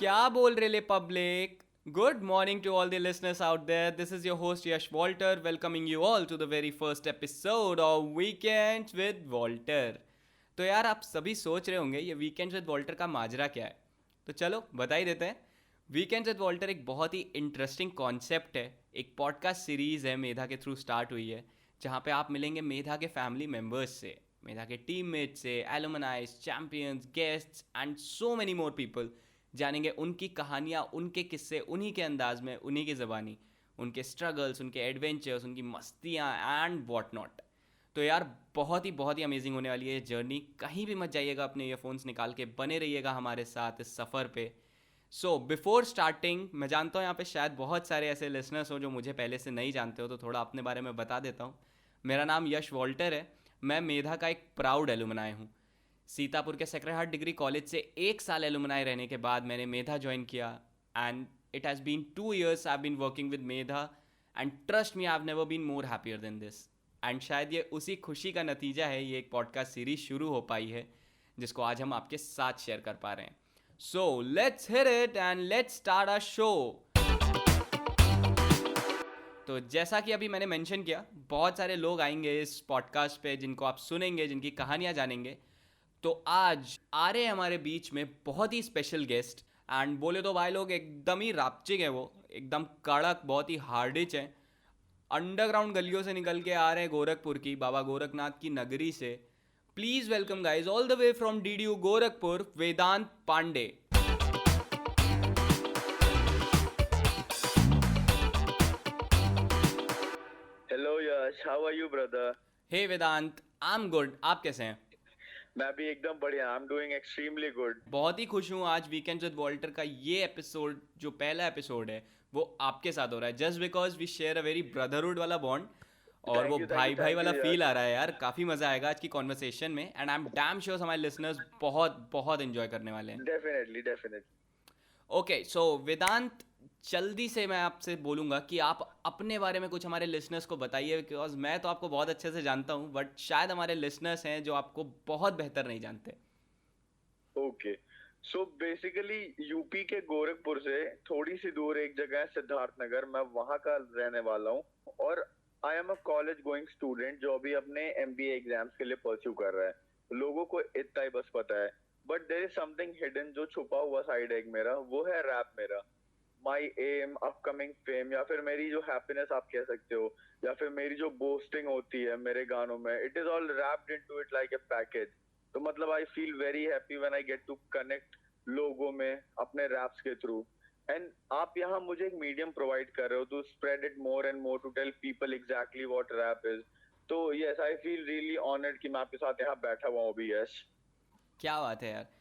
क्या बोल रहे ले public? Good morning to all the listeners out there. This is your host Yash Walter, welcoming you all to the very first episode of Weekends with Walter. तो यार आप सभी सोच रहे होंगे ये वीकेंड्स विद वॉल्टर का माजरा क्या है, तो चलो बता ही देते हैं। वीकेंड्स विद वॉल्टर एक बहुत ही इंटरेस्टिंग कॉन्सेप्ट है, एक पॉडकास्ट सीरीज़ है, मेधा के थ्रू स्टार्ट हुई है, जहाँ पे आप मिलेंगे मेधा के फैमिली मेम्बर्स से, मेधा के टीममेट्स से, एलुमनाइज, champions, guests and so many more people. जानेंगे उनकी कहानियाँ, उनके किस्से, उन्हीं के अंदाज में, उन्हीं की ज़बानी, उनके स्ट्रगल्स, उनके एडवेंचर्स, उनकी मस्तियाँ एंड वॉट नॉट। तो यार बहुत ही अमेजिंग होने वाली है ये जर्नी। कहीं भी मत जाइएगा, अपने ईयरफोन्स निकाल के बने रहिएगा हमारे साथ इस सफ़र पे। सो बिफोर स्टार्टिंग, मैं जानता हूँ यहाँ पे शायद बहुत सारे ऐसे लिसनर्स हो जो मुझे पहले से नहीं जानते हो, तो थोड़ा अपने बारे में बता देता हूँ। मेरा नाम यश वॉल्टर है। मैं मेधा का एक प्राउड एलुमनाई हूँ। सीतापुर के सेक्रेड हार्ट डिग्री कॉलेज से 1 साल एलुमनाई रहने के बाद मैंने मेधा ज्वाइन किया, and it has been 2 years I have been working with Medha, and trust me I have never been more happier than this. And शायद ये उसी खुशी का नतीजा है, ये एक पॉडकास्ट सीरीज शुरू हो पाई है जिसको आज हम आपके साथ शेयर कर पा रहे हैं। So let's hear it and let's start our show. तो जैसा कि अभी मैंने मेंशन किया, बहुत सारे लोग आएंगे इस पॉडकास्ट पे जिनको आप सुनेंगे, जिनकी कहानियाँ जानेंगे। तो आज आ रहे हैं हमारे बीच में बहुत ही स्पेशल गेस्ट, एंड बोले तो भाई लोग एकदम ही रापचिक है, वो एकदम कड़क, बहुत ही हार्डिच है। अंडरग्राउंड गलियों से निकल के आ रहे हैं गोरखपुर की, बाबा गोरखनाथ की नगरी से। Please welcome guys all the way from DDU Gorakhpur, Vedant Pandey. Hello Yash, how are you brother? Hey Vedant, I am good, आप कैसे हैं? मैं भी एकदम बढ़िया। I am doing extremely good. बहुत ही खुश हूँ आज वीकेंड्स विद वॉल्टर का ये एपिसोड, जो पहला एपिसोड है, वो आपके साथ हो रहा है, just because we share a very brotherhood वाला बॉन्ड, और वो थैंक यू थैंक यू भाई भाई थैंक वाला यू फील यश। आ रहा है यार। काफ़ी मज़ा आएगा आज की कॉन्वर्सेशन में, and I am damn sure हमारे लिसनर्स बहुत बहुत एंजॉय करने वाले हैं। Definitely definitely. ओके सो वेदांत, जल्दी से मैं आपसे बोलूँगा कि आप अपने बारे में कुछ हमारे लिसनर्स को बताइए, बिकॉज मैं तो आपको बहुत अच्छे से जानता हूँ, बट शायद हमारे लिसनर्स हैं जो आपको बहुत बेहतर नहीं जानते। ओके, सो बेसिकली यूपी के गोरखपुर से थोड़ी सी दूर एक जगह है सिद्धार्थ नगर, मैं वहाँ का रहने वाला हूँ। और I am a college going student जो अभी अपने एमबीए एग्जाम्स के लिए परस्यू कर रहा है। लोगों को इतना ही बस पता है, but there is something hidden जो छुपा हुआ साइड है एक मेरा, वो है रैप मेरा। माई एम, अपकमिंग फेम, या फिर मेरी जो हैप्पीनेस आप कह सकते हो, या फिर मेरी जो बोस्टिंग होती है मेरे गानों में, it is all wrapped into it like a package. तो मतलब I feel very happy when I get to connect लोगों में अपने रैप्स के थ्रू। एंड आप यहाँ मुझे एक मीडियम प्रोवाइड कर रहे हो to spread it more and more, to tell people exactly what rap is. तो yes, I feel really honoured कि मैं आपके साथ यहाँ बैठा हुआ हूँ अभी। यस, क्या बात है यार।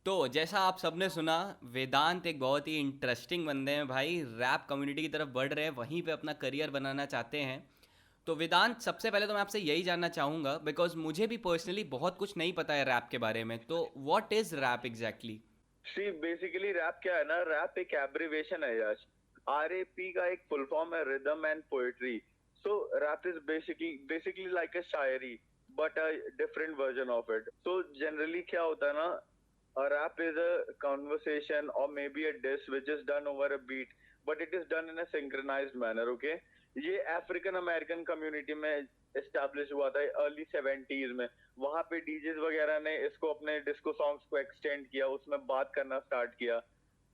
तो जैसा आप सबने सुना, वेदांत एक बहुत ही इंटरेस्टिंग बंदे हैं भाई, रैप कम्युनिटी की तरफ बढ़ रहे हैं, वहीं पे अपना करियर बनाना चाहते हैं। तो वेदांत, सबसे पहले तो मैं आपसे यही जानना चाहूँगा, बिकॉज मुझे भी पर्सनली बहुत कुछ नहीं पता है रैप के बारे में, तो what is rap exactly? See basically rap क्या है ना, रैप एक एब्रिवेशन है यश। आरएपी का एक फुल फॉर्म है rhythm and poetry. So rap is basically like a शायरी, but a different version of it. So generally क्या होता है ना, a rap is a conversation or maybe a diss which is done over a beat, but it is done in a synchronized manner. Okay, ये African American community में establish हुआ था early 70s में। वहां पे डीजेस वगैरह ने इसको अपने डिस्को सॉन्ग्स को एक्सटेंड किया, उसमें बात करना स्टार्ट किया।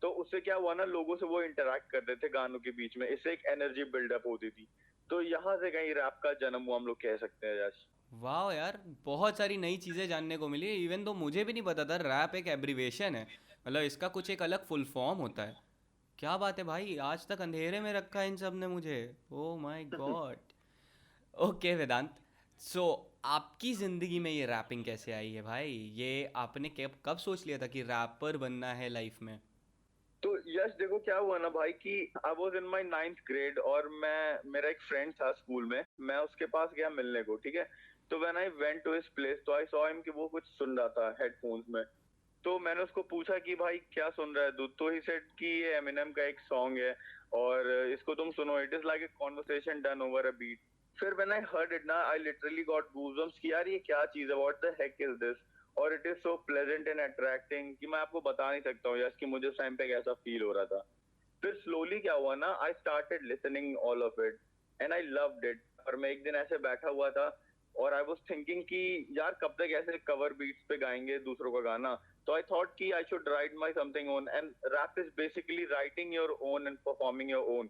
तो उससे क्या हुआ ना, लोगों से वो इंटरेक्ट करते थे गानों के बीच में, इससे एक एनर्जी बिल्डअप होती थी। तो यहाँ से कहीं रैप का जन्म हुआ, हम लोग कह सकते हैं यश। वाह यार, बहुत सारी नई चीज़ें जानने को मिली। इवन तो मुझे भी नहीं पता था रैप एक एब्रीवेशन है, मतलब इसका कुछ एक अलग फुल फॉर्म होता है। क्या बात है भाई, आज तक अंधेरे में रखा है इन सब ने मुझे। Oh my God. ओके वेदांत, सो आपकी ज़िंदगी में ये रैपिंग कैसे आई है भाई? ये आपने कब कब सोच लिया था कि रैपर बनना है लाइफ में? तो यश देखो क्या हुआ ना भाई, कि I was in my 9th grade, और मेरा एक फ्रेंड था स्कूल में, मैं उसके पास गया मिलने को, ठीक है। तो when I went to his place, तो आई सॉ हिम कि वो कुछ सुन रहा था हेडफोन्स में। तो मैंने उसको पूछा कि भाई क्या सुन रहा है तू? तो ही सेड कि ये एमिनेम का एक सॉन्ग है और इसको तुम सुनो, it is like a conversation done over a beat. फिर व्हेन आई हर्ड इट ना, आई लिटरली गॉट गूज़बम्प्स कि यार ये क्या चीज है, what the heck is this. और it is so pleasant and attracting कि मैं आपको बता नहीं सकता हूँ यस कि मुझे उस टाइम पे कैसा फील हो रहा था. फिर स्लोली क्या हुआ ना, I started listening all of it and I loved it. और मैं एक दिन ऐसे बैठा हुआ था और आई वाज थिंकिंग कि यार कब तक ऐसे कवर बीट्स पे गाएंगे दूसरों का गाना. तो आई थॉट कि I should write my something own, and rap is basically writing your own and performing your own.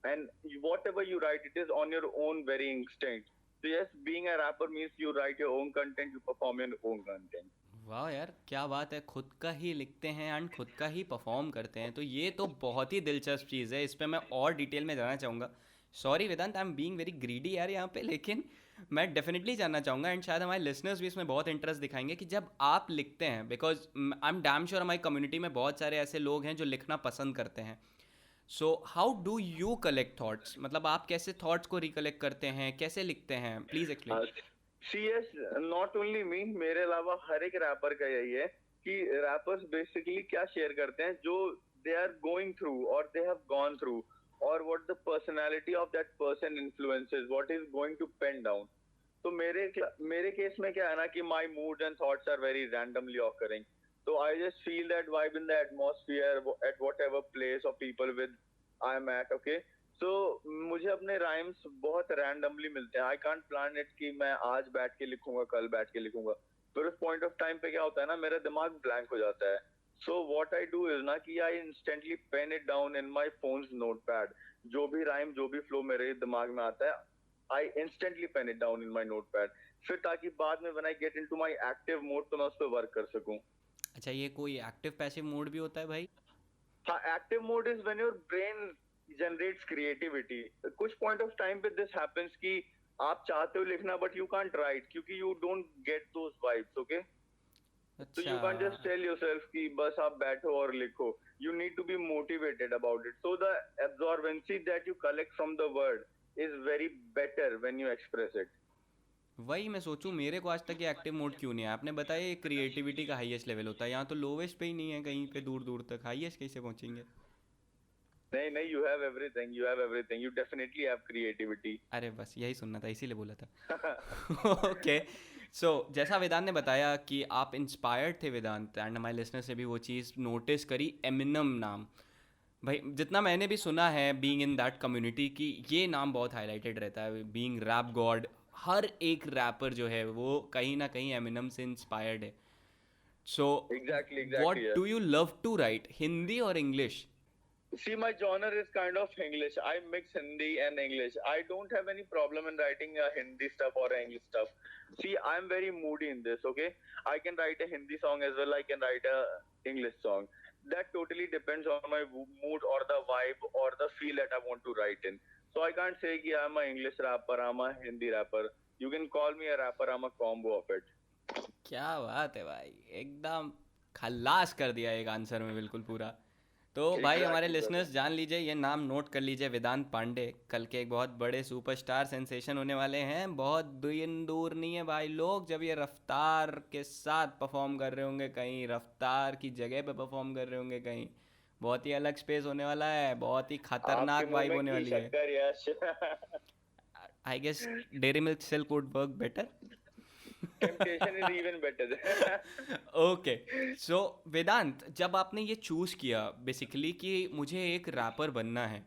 And whatever you write, it is on your own very instinct. So yes, being a rapper means you write your own content, you perform your own content. वाह यार, क्या बात है, खुद का ही लिखते हैं and खुद का ही परफॉर्म करते हैं, तो ये तो बहुत ही दिलचस्प चीज़ है। इस पे मैं और डिटेल में जानना चाहूँगा। Sorry Vedant, I am being very greedy यार यहाँ पे, लेकिन मैं डेफिनेटली जानना चाहूँगा एंड शायद हमारे लिसनर्स भी इसमें बहुत इंटरेस्ट दिखाएंगे कि जब आप लिखते हैं, because I am damn sure हमारी कम्युनिटी में बहुत सारे ऐसे लोग हैं जो लिखना पसंद करते हैं। So how do you collect thoughts, मतलब आप कैसे थॉट्स को रिकलेक्ट करते हैं, कैसे लिखते हैं, please explain. See as, not only me, मेरे अलावा हर एक रैपर का यही है कि रैपर्स बेसिकली क्या शेयर करते हैं जो दे आर गोइंग थ्रू और दे हैव गॉन थ्रू, और what the personality of that person influences what is going to pen down. तो मेरे केस में क्या है ना कि my mood and thoughts are very randomly occurring. So I just feel that vibe in the atmosphere at whatever place or people with I am at, okay? So मुझे अपने rhymes बहुत randomly मिलते हैं. I can't plan it कि मैं आज बैठ के लिखूंगा, कल बैठ के लिखूंगा. फिर उस point of time पे क्या होता है ना, मेरा दिमाग blank हो जाता है. So what I do is ना कि I instantly pen it down in my phone's notepad. जो भी rhyme, जो भी flow मेरे दिमाग में आता है, I instantly pen it down in my notepad. फिर ताकि बाद में when I get into my active mode तो मैं उस पर work कर सकूं. अच्छा, ये कोई एक्टिव पैसिव मोड भी होता है भाई? हाँ, active mode is when your brain generates creativity. कुछ पॉइंट ऑफ टाइम पे दिस हैपेंस कि आप चाहते हो लिखना बट यू कांट राइट क्योंकि you don't get those vibes, okay? तो you can't just tell yourself कि बस आप बैठो और लिखो. You need to be motivated about it. So the absorbency that you collect from the word is very better when you express it. वही मैं सोचूं, मेरे को आज तक ये एक्टिव मोड क्यों नहीं है। आपने बताया ये क्रिएटिविटी का हाईएस्ट लेवल होता है, यहाँ तो लोवेस्ट पे ही नहीं है कहीं पे, दूर दूर तक हाईएस्ट कैसे पहुंचेंगे? नहीं नहीं, you have everything, you definitely have creativity. अरे बस यही सुनना था, इसीलिए बोला था। ओके, सो जैसा वेदांत ने बताया कि आप इंस्पायर्ड थे वेदांत, एंड हमारे लिसनर से भी वो चीज़ नोटिस करी, एमिनम नाम। भाई जितना मैंने भी सुना है बीइंग इन दैट कम्युनिटी कि ये नाम बहुत हाईलाइटेड रहता है, बीइंग रैप गॉड। हर एक रैपर जो है वो कहीं ना कहीं एमिनम से इंस्पायर्ड है। So exactly what exactly. Do you love to write, Hindi और English? See, my genre is kind of English. I mix Hindi and English. I don't have any problem in writing Hindi stuff or English stuff. See, I'm very moody in this, okay? I can write a Hindi song as well. I can write a English song. That totally depends on my mood or the vibe or the feel that I want to write in. So I can't say कि I'm a English rapper, I'm a Hindi rapper. You can call me a rapper, I'm a combo of it. क्या बात है भाई, एकदम खल्लास कर दिया एक answer में बिल्कुल पूरा। तो भाई हमारे Exactly, लिसनर्स brother. जान लीजिए, ये नाम नोट कर लीजिए, वेदांत पांडे कल के एक बहुत बड़े सुपरस्टार सेंसेशन होने वाले हैं। बहुत दिन दूर नहीं है भाई लोग, जब ये रफ्तार के साथ परफॉर्म कर रहे होंगे कहीं, रफ्तार की जगह पे परफॉर्म कर रहे होंगे कहीं, बहुत ही अलग स्पेस होने वाला है, बहुत ही आपके खतरनाक मुंह वाइब में होने की वाली है। शक्कर yes. I guess Dairy Milk Silk would work better. Temptation is even better. Okay, so Vedant, जब आपने ये चूज़ किया बेसिकली कि मुझे एक रैपर बनना है,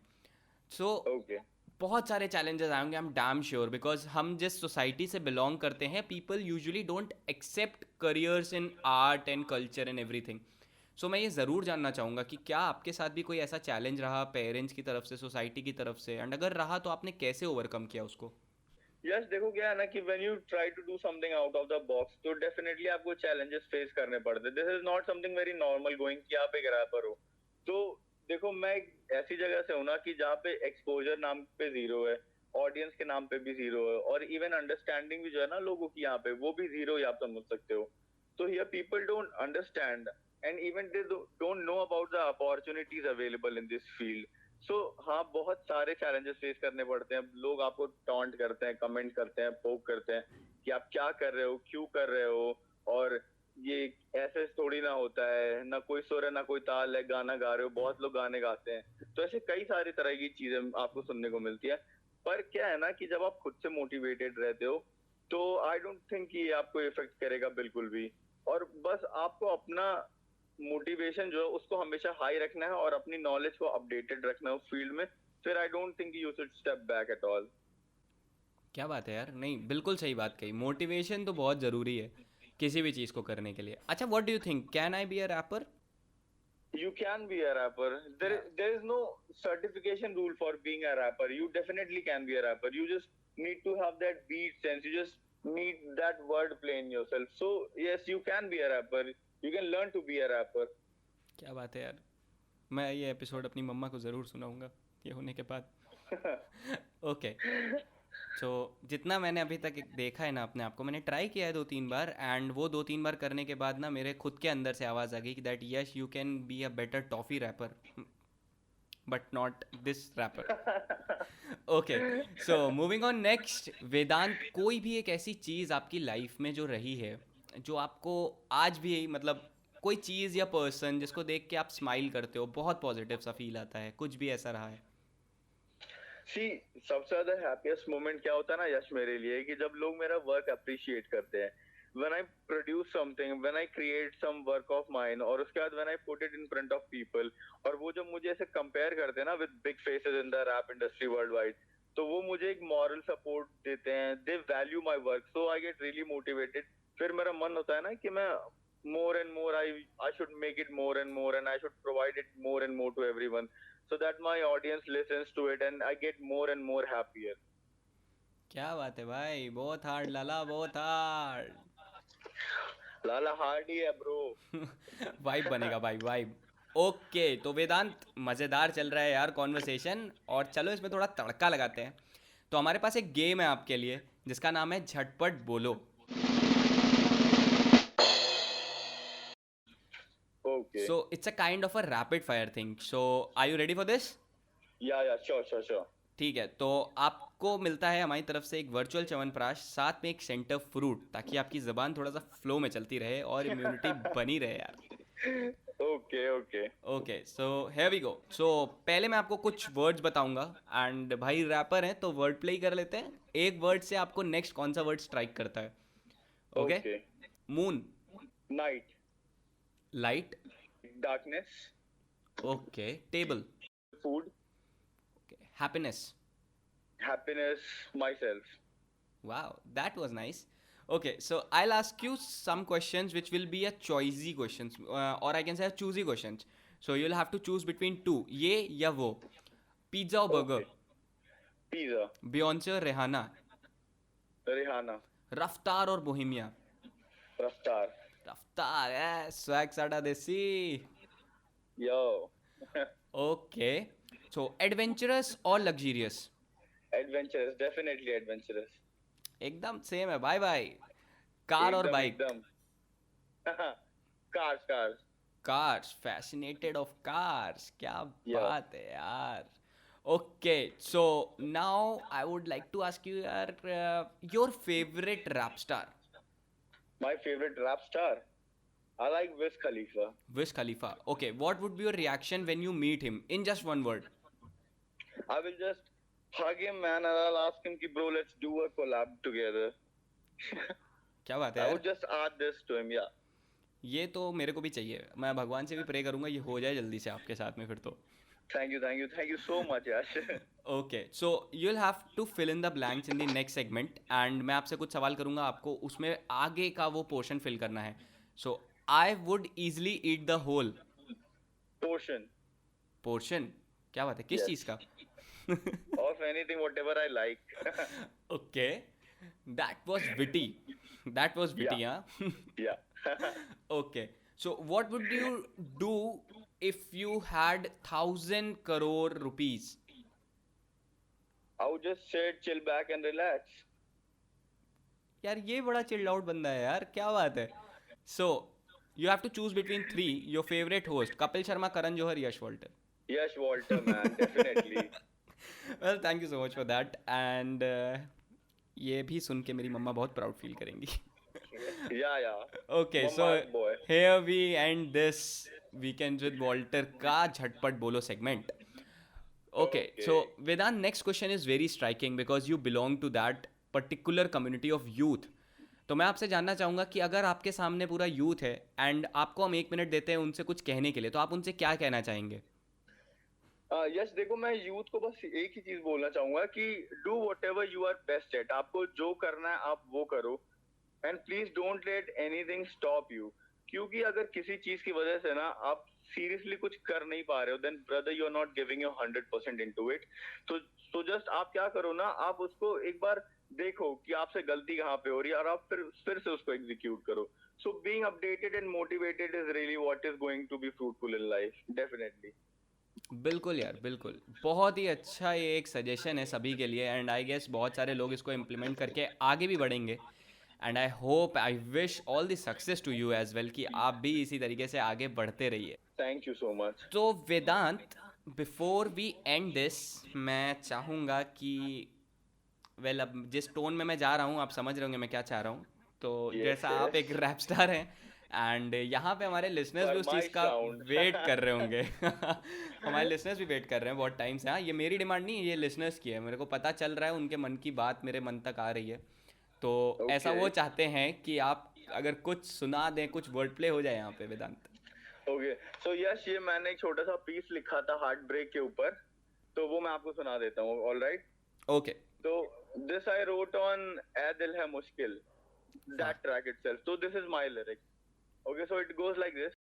सो Okay. बहुत सारे चैलेंजेस आएंगे, I am damn sure, because हम जिस सोसाइटी से बिलोंग करते हैं, people usually don't accept careers in art and culture and everything. So मैं ये ज़रूर जानना चाहूँगा कि क्या आपके साथ भी कोई ऐसा चैलेंज रहा पेरेंट्स की तरफ से, सोसाइटी की तरफ से, एंड अगर रहा तो आपने कैसे ओवरकम किया उसको? यस, देखो क्या है ना कि when you try to do something out of the box तो डेफिनेटली आपको चैलेंजेस फेस करने पड़ते हैं. This is not something very normal going कि आप एक रैपर हो. तो देखो, मैं एक ऐसी जगह से हूं ना कि जहाँ पे एक्सपोजर नाम पे जीरो है, ऑडियंस के नाम पे भी जीरो है, और इवन अंडरस्टैंडिंग भी जो है ना लोगों की यहाँ पे, वो भी जीरो ही आप समझ सकते हो. तो here people don't understand and even they don't know about the opportunities available in this field. So हाँ, बहुत सारे चैलेंजेस फेस करने पड़ते हैं. लोग आपको टॉन्ट करते हैं, कमेंट करते हैं, पोक करते हैं कि आप क्या कर रहे हो, क्यों कर रहे हो, और ये ऐसे थोड़ी ना होता है, ना कोई सुर है ना कोई ताल है, गाना गा रहे हो, बहुत लोग गाने गाते हैं. तो ऐसे कई सारी तरह की चीजें आपको सुनने को मिलती है. पर क्या है ना कि जब आप खुद से मोटिवेटेड रहते हो तो आई डोंट थिंक कि ये आपको इफेक्ट करेगा बिल्कुल भी. और बस आपको अपना मोटिवेशन जो है उसको हमेशा हाई रखना है और अपनी नॉलेज को अपडेटेड रखना है उस फील्ड में, फिर I don't think you should step back at all. क्या बात है यार, नहीं बिल्कुल सही बात कही, मोटिवेशन तो बहुत ज़रूरी है किसी भी चीज़ को करने के लिए. अच्छा, what do you think, can I be a rapper? You can be a rapper. There is no certification rule for being a rapper. You definitely can be a rapper. You just need to have that beat sense. You just need that wordplay in yourself. So yes, you can be a rapper. You can learn to be a rapper. क्या बात है यार, मैं ये episode अपनी मम्मा को ज़रूर सुनाऊंगा ये होने के बाद. ओके, सो जितना मैंने अभी तक देखा है ना अपने आप को, मैंने ट्राई किया है 2-3 बार, एंड वो 2-3 बार करने के बाद ना मेरे खुद के अंदर से आवाज़ आ गई कि that yes you can be a better toffee wrapper, but not this wrapper. Okay, so moving on next. Vedant, कोई भी एक ऐसी चीज़ आपकी लाइफ में जो रही है, जो आपको आज भी मतलब कोई चीज़ या पर्सन जिसको देख के आप स्माइल करते हो, बहुत पॉजिटिव सा फील आता है, कुछ भी ऐसा रहा है? सी, सबसे ज्यादा हैप्पीएस्ट मोमेंट क्या होता है ना यश मेरे लिए, कि जब लोग मेरा वर्क अप्रिशिएट करते हैं. when I produce something, when I create some work of mine, और उसके बाद when I put it in front of people, और वो जब मुझे ऐसे कंपेयर करते हैं ना with big faces in the rap industry worldwide, तो वो मुझे एक मॉरल सपोर्ट देते हैं. दे value my work, so I get really motivated. फिर मेरा मन होता है ना कि मैं more and more I should make it more and more, and I should provide it more and more to everyone, so that my audience listens to it and I get more and more happier. क्या बात है भाई, बहुत hard लाला, बहुत hard. लाला hard ही है bro. Vibe बनेगा भाई, vibe. Okay, तो वेदांत, मज़ेदार चल रहा है यार कॉन्वर्सेशन, और चलो इसमें थोड़ा तड़का लगाते हैं. तो हमारे पास एक गेम है आपके लिए जिसका नाम है झटपट बोलो. Okay. So it's a kind of a rapid fire thing. So are you ready for this? Yeah, sure. ठीक है, तो आपको मिलता है हमारी तरफ से एक वर्चुअल च्यवनप्राश, साथ में एक सेंटर फ्रूट, ताकि आपकी ज़बान थोड़ा सा फ्लो में चलती रहे और इम्यूनिटी बनी रहे यार. Okay. Okay, so here we go. So पहले मैं आपको कुछ वर्ड्स बताऊंगा, एंड भाई रैपर हैं तो वर्ड प्ले ही कर लेते हैं. एक वर्ड से आपको नेक्स्ट कौन सा वर्ड स्ट्राइक करता है. Okay. Okay. Moon. Night. Light. Darkness. Okay. Table. Food. Happiness. Happiness. Myself. Wow, that was nice. Okay, so I'll ask you some questions which will be a choosy questions, or I can say a choosy questions. So you'll have to choose between two, ये या वो. Pizza और burger. Pizza. Beyonce और Rihanna. Rihanna. रफ्तार और Bohemia. Raftar. रफ्तार, swag साडा देसी. Yo. ओके, सो एडवेंचरस और लग्जरियस. Adventurous. Definitely adventurous. एकदम सेम है भाई भाई. कार और बाइक. एकदम. Cars. Cars, fascinated of cars, क्या Yeah. बात है यार. Okay, so now I would like to ask you यार, your favourite rap star. My favorite rap star. I like Wiz Khalifa. Wiz Khalifa. Okay, what would be your reaction when you meet him in just one word? I will just hug him, man, and I'll ask him, bro, let's do a collab together. क्या बात है I यार, would just add this to him, yeah. ये तो मेरे को भी चाहिए. मैं भगवान से भी प्रे करूंगा ये हो जाए जल्दी से आपके साथ में फिर तो. Thank you so much, Yash. Okay, so you'll have to fill in the blanks in the next segment, and मैं आपसे कुछ सवाल करूंगा, आपको उसमें आगे का वो पोर्शन फिल करना है. So I would easily eat the whole Portion portion. क्या बात है, किस Yes. चीज़ का? of anything, whatever I like. Okay, that was witty. That was witty, Yeah. हाँ. Yeah. Okay, so what would you do if you had 1,000 crore rupees? I would just sit, chill back, and relax. यार ये बड़ा chilled out बंदा है यार, क्या बात है. So you have to choose between 3. Your favourite host Kapil Sharma, Karan Johar, Yash Walter. Yash Walter, man, definitely. Well, thank you so much for that, and ये भी सुन के मेरी मम्मा बहुत प्राउड फील करेंगी. Yeah. Okay, so Mama's boy. Here we end this weekend with Walter का झटपट बोलो segment. Okay, so Vedant, next question is very striking because you belong to that particular community of youth तो मैं आपसे जानना चाहूँगा कि अगर आपके सामने पूरा यूथ है एंड आपको हम 1 मिनट देते हैं उनसे कुछ कहने के लिए, तो आप उनसे क्या कहना चाहेंगे? यस, देखो मैं यूथ को बस एक ही चीज बोलना चाहूंगा कि do whatever you are best at, आपको जो करना है आप वो करो, and please don't let anything stop you. क्योंकि अगर किसी चीज की वजह से ना आप सीरियसली कुछ कर नहीं पा रहे हो, then brother you are not giving your 100% into it. तो जस्ट आप क्या करो ना, आप उसको एक बार देखो कि आपसे गलती कहाँ पे हो रही है, और आप फिर से उसको एग्जीक्यूट करो। So being updated and motivated is really what is going to be fruitful in life, definitely. बिल्कुल यार, बिल्कुल। बहुत ही अच्छा ये एक सजेशन है सभी के लिए एंड आई गेस बहुत सारे लोग इसको इम्प्लीमेंट करके आगे भी बढ़ेंगे। And I hope, I wish all the success to you as well कि आप भी इसी तरीके से आगे बढ़ते रहिए। Thank you so much. तो Vedant, before we end this, मैं चाहूँगा कि अब जिस टोन में मैं जा रहा हूँ आप समझ रहे होंगे मैं क्या चाह रहा हूँ। तो यस जैसा आप एक यस, रैप स्टार हैं एंड यहाँ पे हमारे लिसनर्स भी उस चीज़ फरमाइश का राउंड। वेट कर रहे होंगे। हमारे लिसनर्स भी वेट कर रहे हैं बहुत टाइम से। हाँ, ये मेरी डिमांड नहीं है, ये लिसनर्स की है। मेरे को पता चल रहा है उनके मन की बात मेरे मन तक आ रही है। तो ऐसा ओके वो चाहते हैं कि आप अगर कुछ सुना दें, कुछ वर्ड प्ले हो जाए यहाँ पे वेदांत। ओके, सो यस, ये मैंने एक छोटा सा पीस लिखा था हार्ट ब्रेक के ऊपर, तो वो मैं आपको सुना देता हूँ। All right, okay. तो this I wrote on Ae Dil Hai Mushkil, हाँ। That track itself. तो this is my lyric. Okay, so it goes like this.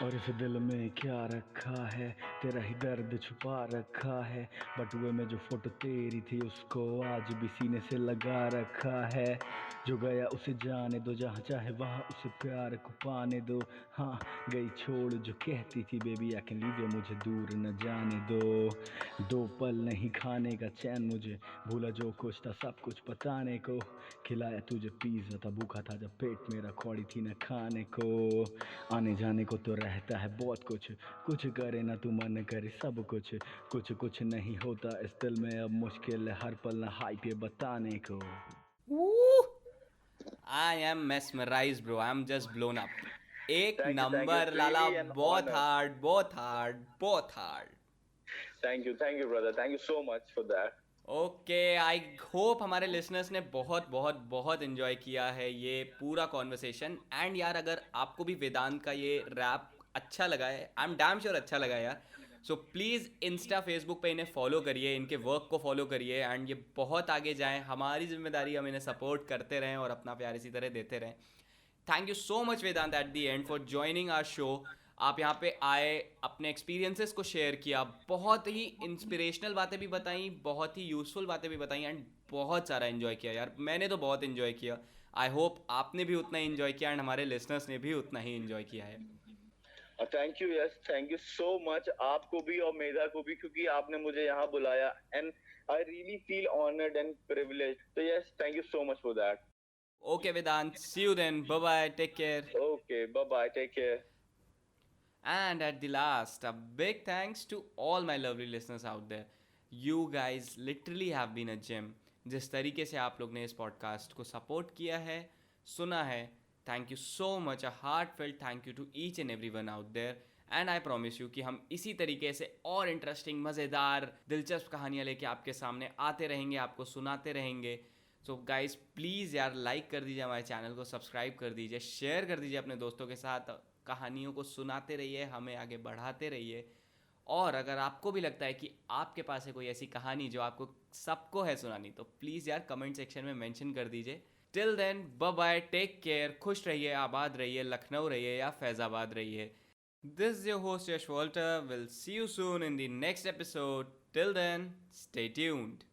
और इस दिल में क्या रखा है, तेरा ही दर्द छुपा रखा है। बटुए में जो फोटो तेरी थी उसको आज भी सीने से लगा रखा है। जो गया उसे जाने दो, जहाँ चाहे वहाँ उसे प्यार को पाने दो। हाँ, गई छोड़ जो कहती थी baby I can leave you, मुझे दूर न जाने दो। 2 पल नहीं खाने का चैन मुझे, भूला जो कुछ था सब कुछ बताने को। खिलाया तुझे पिज़्ज़ा था, भूखा था जब पेट मेरा, कौड़ी थी न खाने को। आने जाने को तो रहता है बहुत कुछ, कुछ करे ना तू मन करे सब कुछ। कुछ कुछ नहीं होता इस दिल में अब, मुश्किल है हर पल ना हाइप ये बताने को। I am mesmerized bro, I am just blown up। एक thank you, number it's Lala. Really an बहुत ऑनर। हार्ड, बहुत हार्ड, बहुत hard. Thank you brother, thank you so much for that. Okay, I hope हमारे listeners ने बहुत बहुत बहुत enjoy किया है ये पूरा कॉन्वर्सेशन। एंड यार, अगर आपको भी वेदांत का ये रैप अच्छा लगा है, आई एम डैम श्योर अच्छा लगा है यार। सो प्लीज़ इंस्टा फेसबुक पे इन्हें फॉलो करिए, इनके वर्क को फॉलो करिए एंड ये बहुत आगे जाएं। हमारी जिम्मेदारी, हम इन्हें सपोर्ट करते रहें और अपना प्यार इसी तरह देते रहें। Thank you so much Vedant at the end for joining our show. आप यहाँ पे आए, अपने एक्सपीरियंसेस को शेयर किया, बहुत ही इंस्पिरेशनल बातें भी बताई, बहुत ही यूज़फुल बातें भी बताई एंड बहुत सारा इन्जॉय किया यार। मैंने तो बहुत इन्जॉय किया। आई होप आपने भी उतना ही इन्जॉय किया एंड हमारे लिसनर्स ने भी उतना ही इन्जॉय किया है। Thank you, yes, thank you so much आपको भी और मेधा को भी, क्योंकि आपने मुझे यहाँ बुलाया, and I really feel honoured and privileged. तो yes, thank you so much for that. Okay Vedant, see you then, bye bye, take care. Okay, bye bye, take care. And at the last, a big thanks to all my lovely listeners out there. You guys literally have been a gem. जिस तरीके से आप लोग ने इस podcast को support किया है, सुना है, thank you so much. A heartfelt thank you to each and every one out there. And I promise you कि हम इसी तरीके से और इंटरेस्टिंग, मज़ेदार, दिलचस्प कहानियाँ लेके आपके सामने आते रहेंगे, आपको सुनाते रहेंगे। सो गाइज प्लीज़ यार, लाइक कर दीजिए हमारे चैनल को, सब्सक्राइब कर दीजिए, शेयर कर दीजिए अपने दोस्तों के साथ। कहानियों को सुनाते रहिए, हमें आगे बढ़ाते रहिए। और अगर आपको भी लगता है कि आपके पास है कोई ऐसी कहानी जो आपको सबको है सुनानी, तो प्लीज़ यार कमेंट सेक्शन में मेंशन कर दीजिए। Till then, bye bye, take care, खुश रहिए, आबाद रहिए, लखनऊ रहिए या फैज़ाबाद रहिए। This is your host Yash Walter, will see you soon in the next episode. Till then, stay tuned.